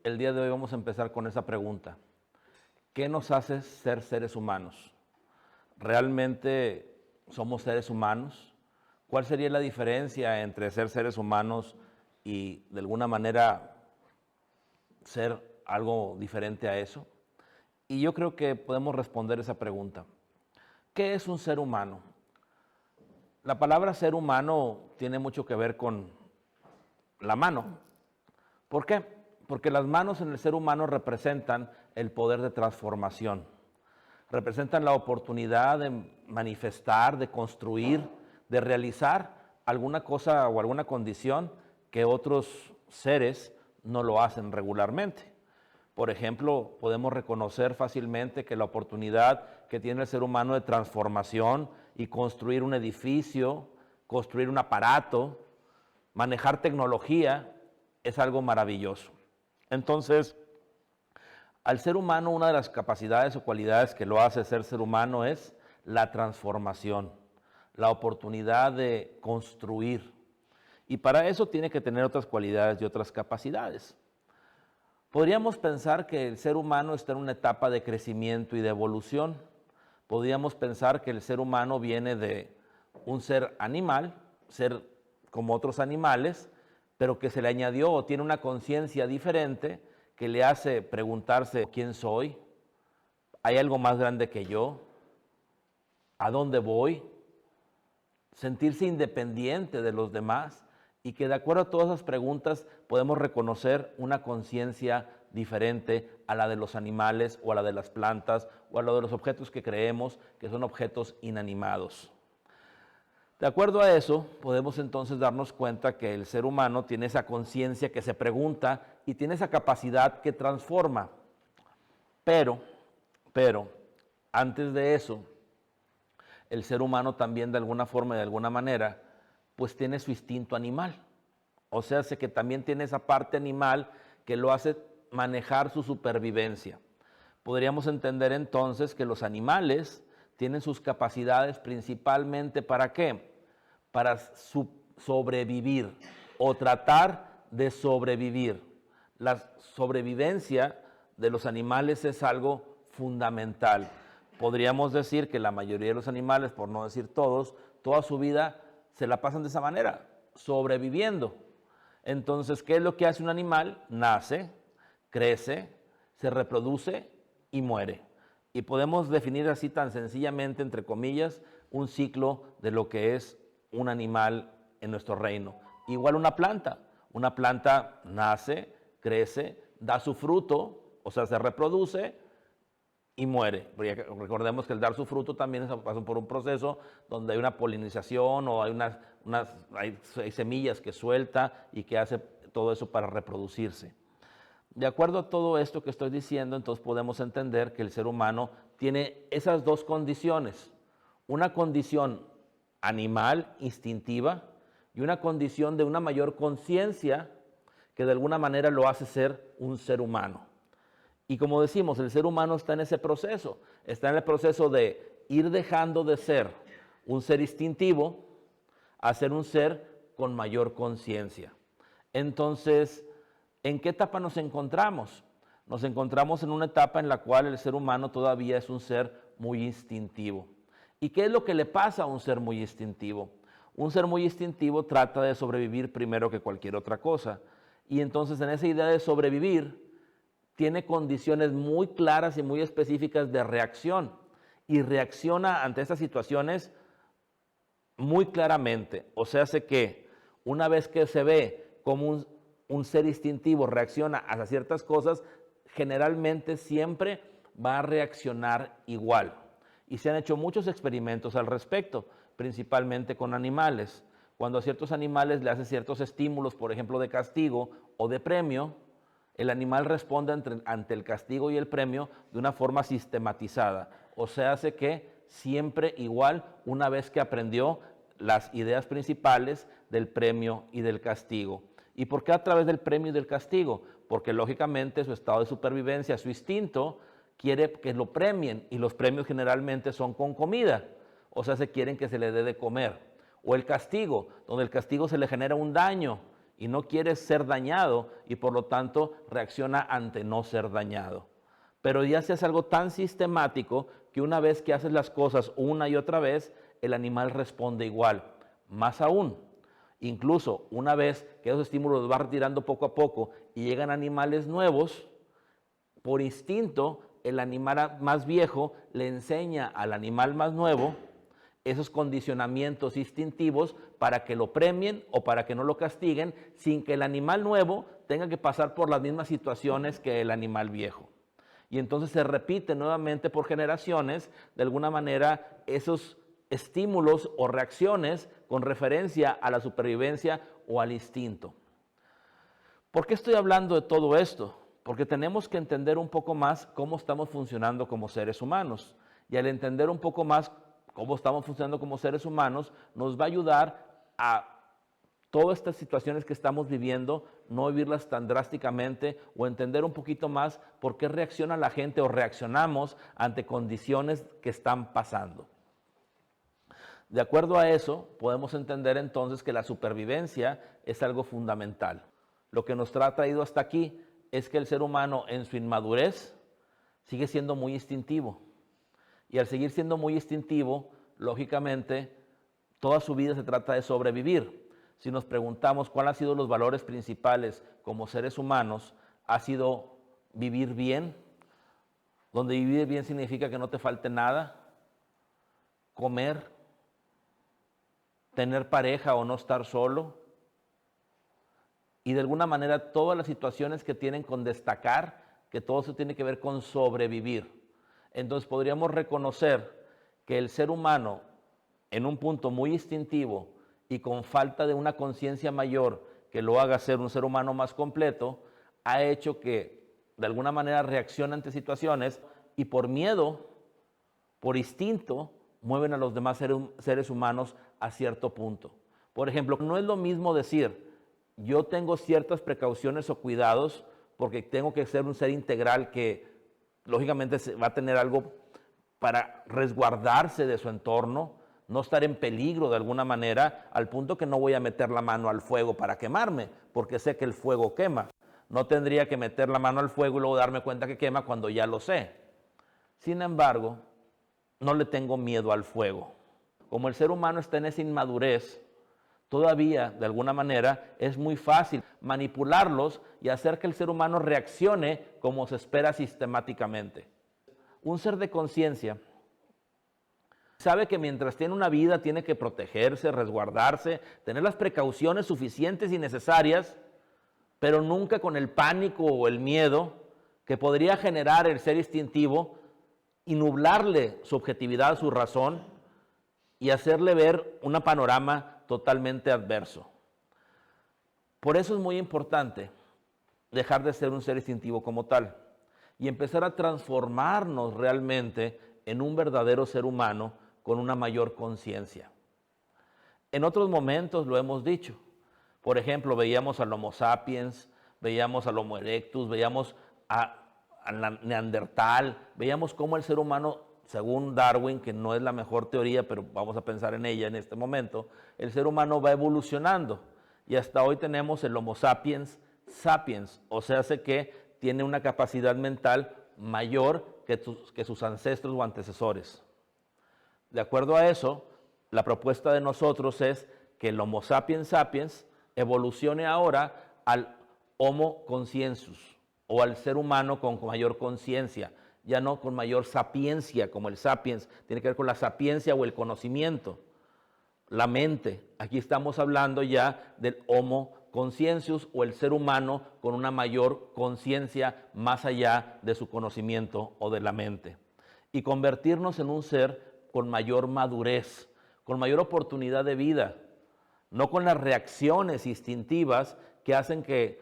el día de hoy vamos a empezar con esa pregunta. ¿Qué nos hace ser seres humanos? ¿Realmente somos seres humanos? ¿Cuál sería la diferencia entre ser seres humanos y de alguna manera ser algo diferente a eso? Y yo creo que podemos responder esa pregunta. ¿Qué es un ser humano? La palabra ser humano tiene mucho que ver con la mano. ¿Por qué? Porque las manos en el ser humano representan el poder de transformación, representan la oportunidad de manifestar, de construir, de realizar alguna cosa o alguna condición que otros seres no lo hacen regularmente. Por ejemplo, podemos reconocer fácilmente que la oportunidad que tiene el ser humano de transformación y construir un edificio, construir un aparato, manejar tecnología, es algo maravilloso. Entonces, al ser humano, una de las capacidades o cualidades que lo hace ser humano es la transformación, la oportunidad de construir. Y para eso tiene que tener otras cualidades y otras capacidades. Podríamos pensar que el ser humano está en una etapa de crecimiento y de evolución. Podríamos pensar que el ser humano viene de un ser animal, ser como otros animales, pero que se le añadió o tiene una conciencia diferente que le hace preguntarse quién soy, hay algo más grande que yo, a dónde voy, sentirse independiente de los demás y que de acuerdo a todas esas preguntas podemos reconocer una conciencia diferente a la de los animales o a la de las plantas o a la de los objetos que creemos que son objetos inanimados. De acuerdo a eso, podemos entonces darnos cuenta que el ser humano tiene esa conciencia que se pregunta y tiene esa capacidad que transforma. Pero, antes de eso, el ser humano también de alguna forma y de alguna manera, pues tiene su instinto animal. O sea, que también tiene esa parte animal que lo hace manejar su supervivencia. Podríamos entender entonces que los animales tienen sus capacidades principalmente ¿para qué? Para sobrevivir o tratar de sobrevivir. La sobrevivencia de los animales es algo fundamental. Podríamos decir que la mayoría de los animales, por no decir todos, toda su vida se la pasan de esa manera, sobreviviendo. Entonces, ¿qué es lo que hace un animal? Nace, crece, se reproduce y muere. Y podemos definir así tan sencillamente, entre comillas, un ciclo de lo que es un animal en nuestro reino. Igual una planta nace, crece, da su fruto, o sea, se reproduce y muere. Recordemos que el dar su fruto también pasa por un proceso donde hay una polinización o hay semillas que suelta y que hace todo eso para reproducirse. De acuerdo a todo esto que estoy diciendo, entonces podemos entender que el ser humano tiene esas dos condiciones. Una condición animal, instintiva, y una condición de una mayor conciencia que de alguna manera lo hace ser un ser humano. Y como decimos, el ser humano está en ese proceso, está en el proceso de ir dejando de ser un ser instintivo a ser un ser con mayor conciencia. Entonces, ¿en qué etapa nos encontramos? Nos encontramos en una etapa en la cual el ser humano todavía es un ser muy instintivo. ¿Y qué es lo que le pasa a un ser muy instintivo? Un ser muy instintivo trata de sobrevivir primero que cualquier otra cosa. Y entonces en esa idea de sobrevivir, tiene condiciones muy claras y muy específicas de reacción y reacciona ante estas situaciones muy claramente. O sea, hace que una vez que se ve como un ser instintivo reacciona a ciertas cosas, generalmente siempre va a reaccionar igual. Y se han hecho muchos experimentos al respecto, principalmente con animales. Cuando a ciertos animales le hace ciertos estímulos, por ejemplo, de castigo o de premio, el animal responde ante el castigo y el premio de una forma sistematizada. O sea, hace que siempre igual, una vez que aprendió las ideas principales del premio y del castigo. ¿Y por qué a través del premio y del castigo? Porque lógicamente su estado de supervivencia, su instinto, quiere que lo premien y los premios generalmente son con comida. O sea, se quieren que se le dé de comer. O el castigo, donde el castigo se le genera un daño y no quiere ser dañado y por lo tanto reacciona ante no ser dañado. Pero ya se hace algo tan sistemático que una vez que haces las cosas una y otra vez, el animal responde igual. Más aún, incluso una vez que esos estímulos los vas retirando poco a poco y llegan animales nuevos, por instinto el animal más viejo le enseña al animal más nuevo esos condicionamientos instintivos para que lo premien o para que no lo castiguen sin que el animal nuevo tenga que pasar por las mismas situaciones que el animal viejo. Y entonces se repite nuevamente por generaciones, de alguna manera, esos estímulos o reacciones con referencia a la supervivencia o al instinto. ¿Por qué estoy hablando de todo esto? Porque tenemos que entender un poco más cómo estamos funcionando como seres humanos. Y al entender un poco más cómo estamos funcionando como seres humanos, nos va a ayudar a todas estas situaciones que estamos viviendo, no vivirlas tan drásticamente o entender un poquito más por qué reacciona la gente o reaccionamos ante condiciones que están pasando. De acuerdo a eso, podemos entender entonces que la supervivencia es algo fundamental. Lo que nos ha traído hasta aquí es que el ser humano en su inmadurez sigue siendo muy instintivo. Y al seguir siendo muy instintivo, lógicamente, toda su vida se trata de sobrevivir. Si nos preguntamos cuáles han sido los valores principales como seres humanos, ha sido vivir bien, donde vivir bien significa que no te falte nada, comer, tener pareja o no estar solo, y de alguna manera todas las situaciones que tienen con destacar, que todo eso tiene que ver con sobrevivir. Entonces podríamos reconocer que el ser humano, en un punto muy instintivo y con falta de una conciencia mayor que lo haga ser un ser humano más completo, ha hecho que de alguna manera reaccione ante situaciones y por miedo, por instinto, mueven a los demás seres humanos a cierto punto. Por ejemplo, no es lo mismo decir, yo tengo ciertas precauciones o cuidados porque tengo que ser un ser integral que lógicamente va a tener algo para resguardarse de su entorno, no estar en peligro de alguna manera, al punto que no voy a meter la mano al fuego para quemarme, porque sé que el fuego quema. No tendría que meter la mano al fuego y luego darme cuenta que quema cuando ya lo sé. Sin embargo, no le tengo miedo al fuego. Como el ser humano está en esa inmadurez, todavía, de alguna manera, es muy fácil manipularlos y hacer que el ser humano reaccione como se espera sistemáticamente. Un ser de conciencia sabe que mientras tiene una vida tiene que protegerse, resguardarse, tener las precauciones suficientes y necesarias, pero nunca con el pánico o el miedo que podría generar el ser instintivo y nublarle su objetividad, su razón y hacerle ver un panorama totalmente adverso. Por eso es muy importante dejar de ser un ser instintivo como tal y empezar a transformarnos realmente en un verdadero ser humano con una mayor conciencia. En otros momentos lo hemos dicho. Por ejemplo, veíamos al Homo sapiens, veíamos al Homo erectus, veíamos a Neandertal, veíamos cómo el ser humano, según Darwin, que no es la mejor teoría, pero vamos a pensar en ella en este momento, el ser humano va evolucionando y hasta hoy tenemos el Homo sapiens sapiens, o sea, hace que tiene una capacidad mental mayor que sus ancestros o antecesores. De acuerdo a eso, la propuesta de nosotros es que el Homo sapiens sapiens evolucione ahora al Homo consciensus o al ser humano con mayor conciencia, ya no con mayor sapiencia como el sapiens, tiene que ver con la sapiencia o el conocimiento, la mente. Aquí estamos hablando ya del Homo consciensus o el ser humano con una mayor conciencia más allá de su conocimiento o de la mente. Y convertirnos en un ser con mayor madurez, con mayor oportunidad de vida, no con las reacciones instintivas que hacen que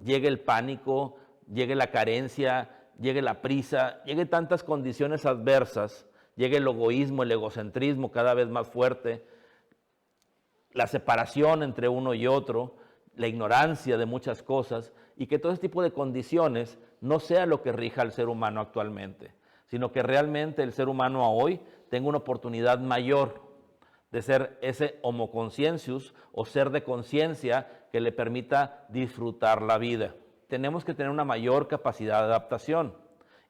llegue el pánico, llegue la carencia, llegue la prisa, llegue tantas condiciones adversas, llegue el egoísmo, el egocentrismo cada vez más fuerte, la separación entre uno y otro, la ignorancia de muchas cosas, y que todo ese tipo de condiciones no sea lo que rija al ser humano actualmente, sino que realmente el ser humano hoy tenga una oportunidad mayor de ser ese homo conscientius o ser de conciencia que le permita disfrutar la vida. Tenemos que tener una mayor capacidad de adaptación.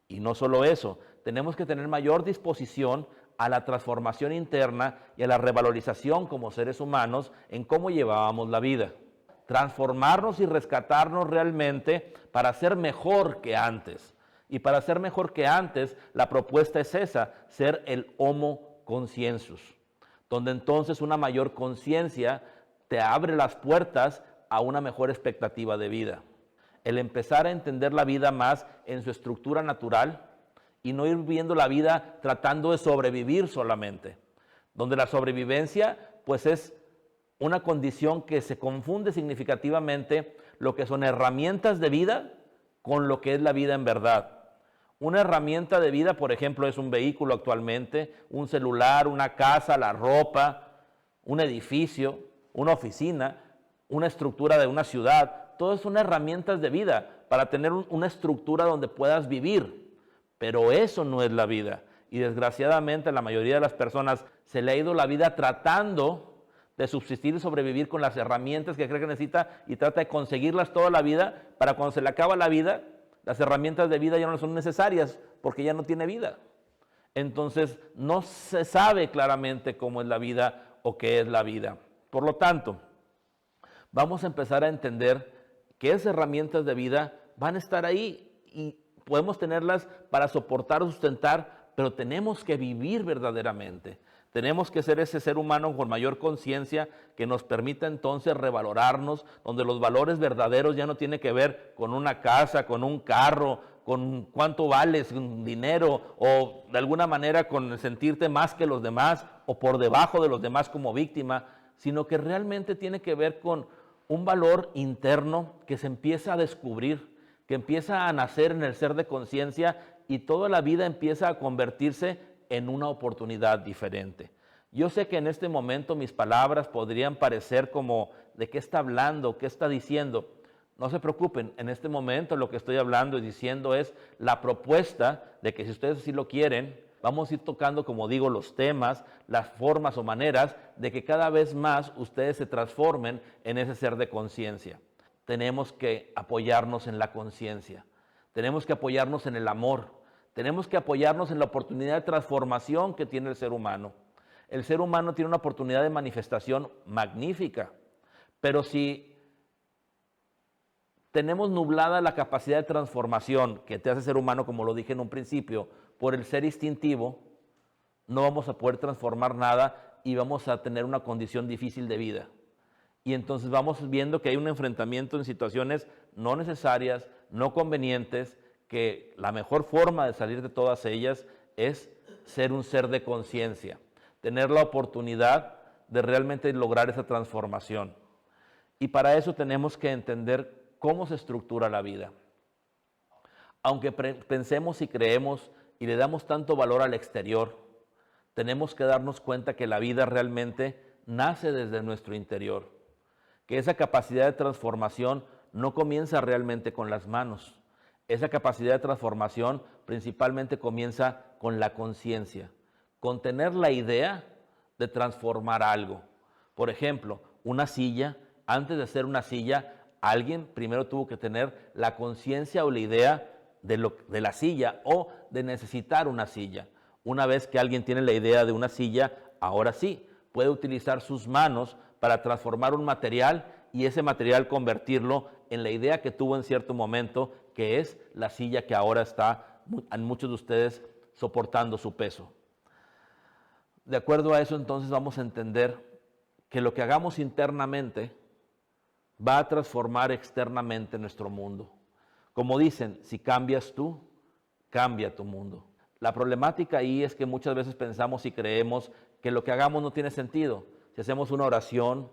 Y no solo eso, tenemos que tener mayor disposición a la transformación interna y a la revalorización como seres humanos en cómo llevábamos la vida. Transformarnos y rescatarnos realmente para ser mejor que antes. Y para ser mejor que antes, la propuesta es esa, ser el homo conscientius, donde entonces una mayor conciencia te abre las puertas a una mejor expectativa de vida. El empezar a entender la vida más en su estructura natural y no ir viendo la vida tratando de sobrevivir solamente, donde la sobrevivencia pues es una condición que se confunde significativamente lo que son herramientas de vida con lo que es la vida en verdad. Una herramienta de vida, por ejemplo, es un vehículo actualmente, un celular, una casa, la ropa, un edificio, una oficina, una estructura de una ciudad. Todas son herramientas de vida para tener una estructura donde puedas vivir. Pero eso no es la vida. Y desgraciadamente a la mayoría de las personas se le ha ido la vida tratando de subsistir y sobrevivir con las herramientas que cree que necesita y trata de conseguirlas toda la vida para cuando se le acaba la vida, las herramientas de vida ya no son necesarias porque ya no tiene vida. Entonces no se sabe claramente cómo es la vida o qué es la vida. Por lo tanto, vamos a empezar a entender que esas herramientas de vida van a estar ahí y podemos tenerlas para soportar o sustentar, pero tenemos que vivir verdaderamente. Tenemos que ser ese ser humano con mayor conciencia que nos permita entonces revalorarnos, donde los valores verdaderos ya no tienen que ver con una casa, con un carro, con cuánto vales, un dinero o de alguna manera con sentirte más que los demás o por debajo de los demás como víctima, sino que realmente tiene que ver con un valor interno que se empieza a descubrir, que empieza a nacer en el ser de conciencia y toda la vida empieza a convertirse en una oportunidad diferente. Yo sé que en este momento mis palabras podrían parecer como ¿de qué está hablando? ¿Qué está diciendo? No se preocupen, en este momento lo que estoy hablando y diciendo es la propuesta de que si ustedes así lo quieren, vamos a ir tocando, como digo, los temas, las formas o maneras de que cada vez más ustedes se transformen en ese ser de conciencia. Tenemos que apoyarnos en la conciencia, tenemos que apoyarnos en el amor, tenemos que apoyarnos en la oportunidad de transformación que tiene el ser humano. El ser humano tiene una oportunidad de manifestación magnífica, pero si tenemos nublada la capacidad de transformación que te hace ser humano, como lo dije en un principio, por el ser instintivo, no vamos a poder transformar nada y vamos a tener una condición difícil de vida. Y entonces vamos viendo que hay un enfrentamiento en situaciones no necesarias, no convenientes, que la mejor forma de salir de todas ellas es ser un ser de conciencia, tener la oportunidad de realmente lograr esa transformación. Y para eso tenemos que entender cómo se estructura la vida. Aunque pensemos y creemos y le damos tanto valor al exterior, tenemos que darnos cuenta que la vida realmente nace desde nuestro interior, que esa capacidad de transformación no comienza realmente con las manos. Esa capacidad de transformación principalmente comienza con la conciencia, con tener la idea de transformar algo. Por ejemplo, una silla, antes de hacer una silla, alguien primero tuvo que tener la conciencia o la idea de la silla o de necesitar una silla. Una vez que alguien tiene la idea de una silla, ahora sí, puede utilizar sus manos para transformar un material y ese material convertirlo en la idea que tuvo en cierto momento, que es la silla que ahora está en muchos de ustedes soportando su peso. De acuerdo a eso, entonces vamos a entender que lo que hagamos internamente va a transformar externamente nuestro mundo. Como dicen, si cambias tú, cambia tu mundo. La problemática ahí es que muchas veces pensamos y creemos que lo que hagamos no tiene sentido. Si hacemos una oración,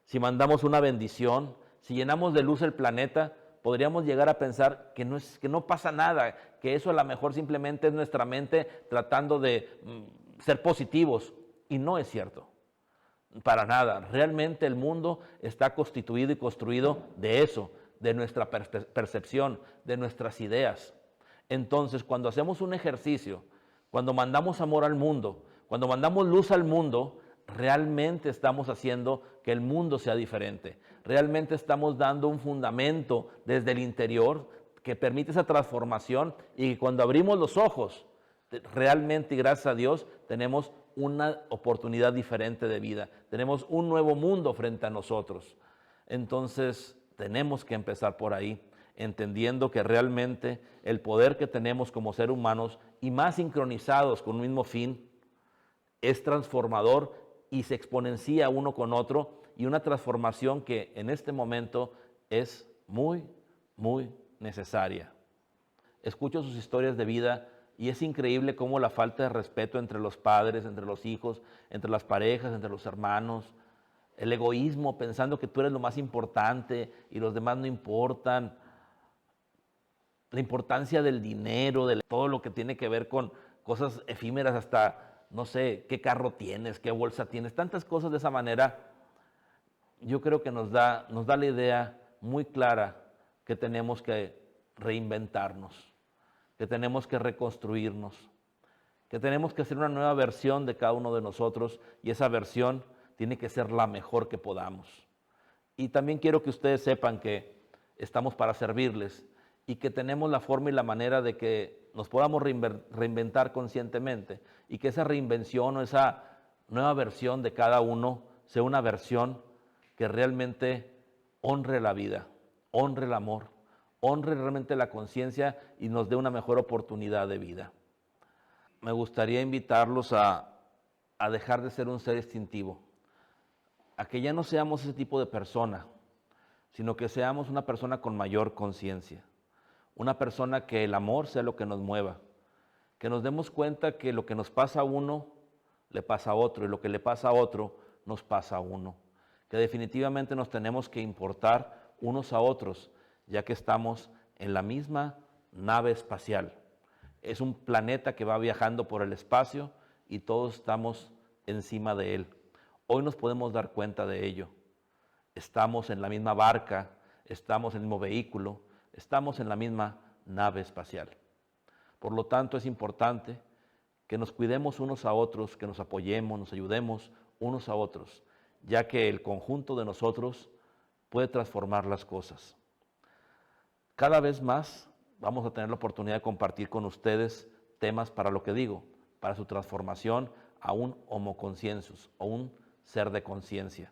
si mandamos una bendición, si llenamos de luz el planeta, podríamos llegar a pensar que no pasa nada, que eso a lo mejor simplemente es nuestra mente tratando de ser positivos. Y no es cierto, para nada. Realmente el mundo está constituido y construido de eso, de nuestra percepción, de nuestras ideas. Entonces, cuando hacemos un ejercicio, cuando mandamos amor al mundo, cuando mandamos luz al mundo, realmente estamos haciendo que el mundo sea diferente. Realmente estamos dando un fundamento desde el interior que permite esa transformación y cuando abrimos los ojos, realmente y gracias a Dios tenemos una oportunidad diferente de vida. Tenemos un nuevo mundo frente a nosotros. Entonces tenemos que empezar por ahí, entendiendo que realmente el poder que tenemos como seres humanos y más sincronizados con un mismo fin es transformador y se exponencia uno con otro y una transformación que en este momento es muy, muy necesaria. Escucho sus historias de vida y es increíble cómo la falta de respeto entre los padres, entre los hijos, entre las parejas, entre los hermanos, el egoísmo pensando que tú eres lo más importante y los demás no importan, la importancia del dinero, de todo lo que tiene que ver con cosas efímeras hasta, no sé, qué carro tienes, qué bolsa tienes, tantas cosas de esa manera, yo creo que nos da la idea muy clara que tenemos que reinventarnos, que tenemos que reconstruirnos, que tenemos que hacer una nueva versión de cada uno de nosotros y esa versión tiene que ser la mejor que podamos. Y también quiero que ustedes sepan que estamos para servirles y que tenemos la forma y la manera de que nos podamos reinventar conscientemente y que esa reinvención o esa nueva versión de cada uno sea una versión que realmente honre la vida, honre el amor, honre realmente la conciencia y nos dé una mejor oportunidad de vida. Me gustaría invitarlos a dejar de ser un ser instintivo, a que ya no seamos ese tipo de persona, sino que seamos una persona con mayor conciencia, una persona que el amor sea lo que nos mueva, que nos demos cuenta que lo que nos pasa a uno, le pasa a otro, y lo que le pasa a otro, nos pasa a uno, que definitivamente nos tenemos que importar unos a otros, ya que estamos en la misma nave espacial. Es un planeta que va viajando por el espacio y todos estamos encima de él. Hoy nos podemos dar cuenta de ello. Estamos en la misma barca, estamos en el mismo vehículo, estamos en la misma nave espacial. Por lo tanto, es importante que nos cuidemos unos a otros, que nos apoyemos, nos ayudemos unos a otros, ya que el conjunto de nosotros puede transformar las cosas. Cada vez más vamos a tener la oportunidad de compartir con ustedes temas para lo que digo, para su transformación a un homo consciensus, a un ser de conciencia.